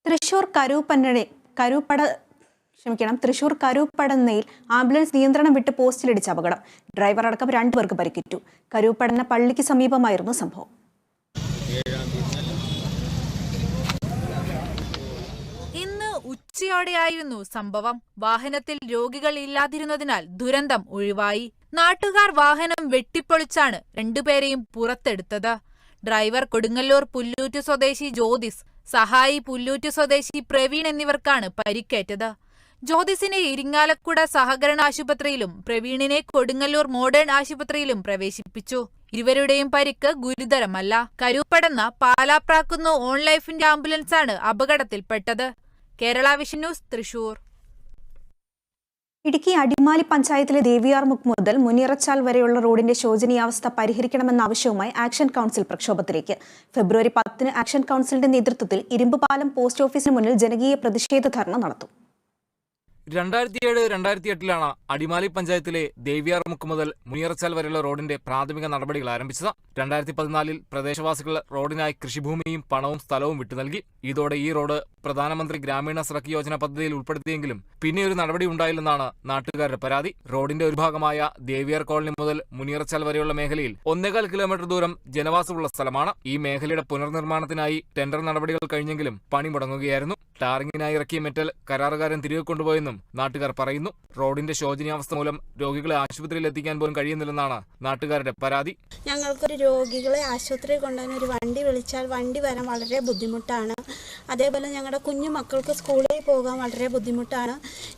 Thrissur കരൂപ്പടന്നയിൽ ambulance നിയന്ത്രണം വിട്ട് പോസ്റ്റിലിടിച്ച അപകടം. ഡ്രൈവർ അടക്കം 2 പേർക്ക് പരിക്കേറ്റു. കരൂപ്പടന്ന പള്ളിക്ക് സമീപമായിരുന്നു സംഭവം. ഇന്ന് ഉച്ചയോടെയായിരുന്നു സംഭവം. വാഹനത്തിൽ രോഗികൾ ഇല്ലാതിരുന്നതിനാൽ ദുരന്തം ഒഴിവായി. നാട്ടുകാർ വാഹനം വെട്ടിപ്പൊളിച്ചാണ് 2 പേരെയും പുറത്തെടുത്തത്. ഡ്രൈവർ കൊടുങ്ങല്ലൂർ പുല്ലൂറ്റ് സ്വദേശി ജ്യോതിസ്, സഹായി പുല്ലൂറ്റ് സ്വദേശി പ്രവീൺ എന്നിവർക്കാണ് പരിക്കേറ്റത്. ജ്യോതിസിനെ ഇരിങ്ങാലക്കുട സഹകരണ ആശുപത്രിയിലും പ്രവീണിനെ കൊടുങ്ങല്ലൂർ മോഡേൺ ആശുപത്രിയിലും പ്രവേശിപ്പിച്ചു. ഇരുവരുടെയും പരിക്ക് ഗുരുതരമല്ല. കരൂപ്പടന്ന പാലാപ്രാക്കുന്ന് ഓൺ ലൈഫിന്റെ ആംബുലൻസാണ് അപകടത്തിൽപ്പെട്ടത്. Kerala vision news, Thrissur. ഇടുക്കി അടിമാലി പഞ്ചായത്തിലെ ദേവിയാർമുക്ക് മുതൽ മുനിയറച്ചാൽ വരെയുള്ള റോഡിന്റെ ശോചനീയാവസ്ഥ പരിഹരിക്കണമെന്ന ആവശ്യവുമായി ആക്ഷൻ കൗൺസിൽ പ്രക്ഷോഭത്തിലേക്ക്. ഫെബ്രുവരി 10-ന് ആക്ഷൻ കൗൺസിലിന്റെ നേതൃത്വത്തിൽ ഇരുമ്പുപാലം പോസ്റ്റ് ഓഫീസിന് മുന്നിൽ ജനകീയ പ്രതിഷേധ ധർണ നടത്തും. 2007-2008 അടിമാലി പഞ്ചായത്തിലെ ദേവിയാർമുക്ക് മുതൽ മുനിയറച്ചാൽ വരെയുള്ള റോഡിന്റെ പ്രാഥമിക നടപടികൾ ആരംഭിച്ചത്. 2014-ൽ പ്രദേശവാസികൾ റോഡിനായി കൃഷിഭൂമിയും പണവും സ്ഥലവും വിട്ടു നൽകി. ഇതോടെ ഈ റോഡ് പ്രധാനമന്ത്രി ഗ്രാമീണ സഡക് യോജന പദ്ധതിയിൽ ഉൾപ്പെടുത്തിയെങ്കിലും പിന്നെ ഒരു നടപടി ഉണ്ടായില്ലെന്നാണ് നാട്ടുകാരുടെ പരാതി. റോഡിന്റെ ഒരു ഭാഗമായ ദേവിയാർ കോളനി മുതൽ മുനിയറച്ചാൽ വരെയുള്ള മേഖലയിൽ 1.25 കിലോമീറ്റർ ദൂരം ജനവാസമുള്ള സ്ഥലമാണ്. ഈ മേഖലയുടെ പുനർനിർമ്മാണത്തിനായി ടെൻഡർ നടപടികൾ കഴിഞ്ഞെങ്കിലും പണി മുടങ്ങുകയായിരുന്നു. ടാറിങ്ങിനായി ഇറക്കിയ മെറ്റൽ കരാറുകാരൻ തിരികെ കൊണ്ടുപോയെന്നും നാട്ടുകാർ പറയുന്നു. റോഡിന്റെ ശോചനീയാവസ്ഥ മൂലം രോഗികളെ ആശുപത്രിയിൽ എത്തിക്കാൻ പോലും കഴിയുന്നില്ലെന്നാണ് നാട്ടുകാരുടെ പരാതി. ഞങ്ങൾക്കൊരു രോഗികളെ ആശുപത്രിയിൽ കൊണ്ടുവന്ന ഒരു വണ്ടി വിളിച്ചാൽ വണ്ടി വരാൻ വളരെ ബുദ്ധിമുട്ടാണ്. അതേപോലെ ഞങ്ങളുടെ കുഞ്ഞു മക്കൾക്ക് സ്കൂളിൽ പോകാൻ വളരെ ബുദ്ധിമുട്ടാണ്.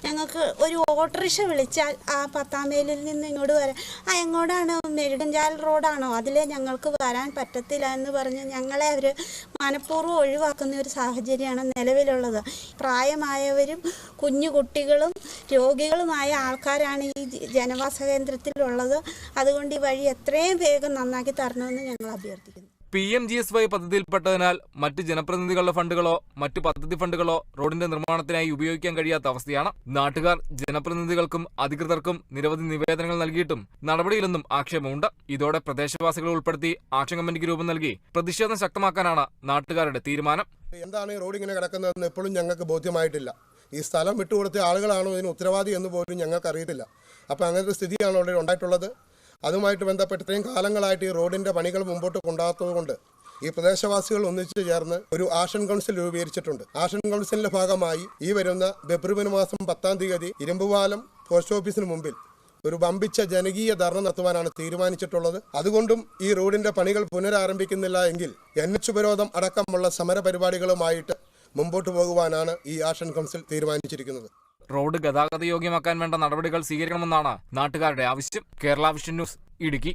ഞങ്ങൾക്ക് ഒരു ഓട്ടോറിക്ഷ വിളിച്ചാൽ ആ 10-ാം മൈലിൽ നിന്ന് ഇങ്ങോട്ട് വരാൻ എങ്ങോട്ടാണ്, മെഴുകഞ്ചാൽ റോഡാണോ, അതിലേ ഞങ്ങൾക്ക് വരാൻ പറ്റത്തില്ല എന്ന് പറഞ്ഞ് ഞങ്ങളെ അവർ മനഃപൂർവ്വം ഒഴിവാക്കുന്ന ഒരു സാഹചര്യമാണ് നിലവിലുള്ളത്. പ്രായമായവരും കുഞ്ഞു കുട്ടികളും രോഗികളുമായ ആൾക്കാരാണ് ഈ ജനവാസ കേന്ദ്രത്തിലുള്ളത്. അതുകൊണ്ട് ഈ വഴി എത്രയും വേഗം നന്നാക്കി തരണമെന്ന് ഞങ്ങൾ അഭ്യർത്ഥിക്കുന്നു. PMGSY പദ്ധതിയിൽപ്പെട്ടതിനാൽ മറ്റ് ജനപ്രതിനിധികളുടെ ഫണ്ടുകളോ മറ്റ് പദ്ധതി ഫണ്ടുകളോ റോഡിന്റെ നിർമ്മാണത്തിനായി ഉപയോഗിക്കാൻ കഴിയാത്ത അവസ്ഥയാണ്. നാട്ടുകാർ ജനപ്രതിനിധികൾക്കും അധികൃതർക്കും നിരവധി നിവേദനങ്ങൾ നൽകിയിട്ടും നടപടിയിലെന്നും ആക്ഷേപമുണ്ട്. ഇതോടെ പ്രദേശവാസികളെ ഉൾപ്പെടുത്തി ആക്ഷൻ കമ്മിറ്റിക്ക് രൂപം നൽകി പ്രതിഷേധം ശക്തമാക്കാനാണ് നാട്ടുകാരുടെ തീരുമാനം. എന്താണ് ഈ റോഡ് ഇങ്ങനെ കിടക്കുന്നതെന്ന് എപ്പോഴും ഞങ്ങൾക്ക് ബോധ്യമായിട്ടില്ല. ഈ സ്ഥലം വിട്ടുകൊടുത്ത ആളുകളാണോ ഇതിന് ഉത്തരവാദി എന്ന് പോലും ഞങ്ങൾക്ക് അറിയത്തില്ല. അപ്പോൾ അങ്ങനത്തെ സ്ഥിതിയാണ് അവിടെ ഉണ്ടായിട്ടുള്ളത്. അതുമായിട്ട് ബന്ധപ്പെട്ട് ഇത്രയും കാലങ്ങളായിട്ട് ഈ റോഡിൻ്റെ പണികൾ മുമ്പോട്ട് കൊണ്ടുപോകാത്തതുകൊണ്ട് ഈ പ്രദേശവാസികൾ ഒന്നിച്ചു ചേർന്ന് ഒരു ആക്ഷൻ കൗൺസിൽ രൂപീകരിച്ചിട്ടുണ്ട്. ആക്ഷൻ കൗൺസിലിന്റെ ഭാഗമായി ഈ വരുന്ന ഫെബ്രുവരി മാസം 10-ാം തീയതി ഇരുമ്പുപാലം പോസ്റ്റ് ഓഫീസിന് മുമ്പിൽ ഒരു വമ്പിച്ച ജനകീയ ധർണ നടത്തുവാനാണ് തീരുമാനിച്ചിട്ടുള്ളത്. അതുകൊണ്ടും ഈ റോഡിന്റെ പണികൾ പുനരാരംഭിക്കുന്നില്ല എങ്കിൽ NH ഉപരോധം അടക്കമുള്ള സമര പരിപാടികളുമായിട്ട് മുമ്പോട്ട് പോകുവാനാണ് ഈ ആക്ഷൻ കൗൺസിൽ തീരുമാനിച്ചിരിക്കുന്നത്. റോഡ് ഗതാഗത യോഗ്യമാക്കാൻ വേണ്ട നടപടികൾ സ്വീകരിക്കണമെന്നാണ് നാട്ടുകാരുടെ ആവശ്യം. Kerala vision news, Idukki.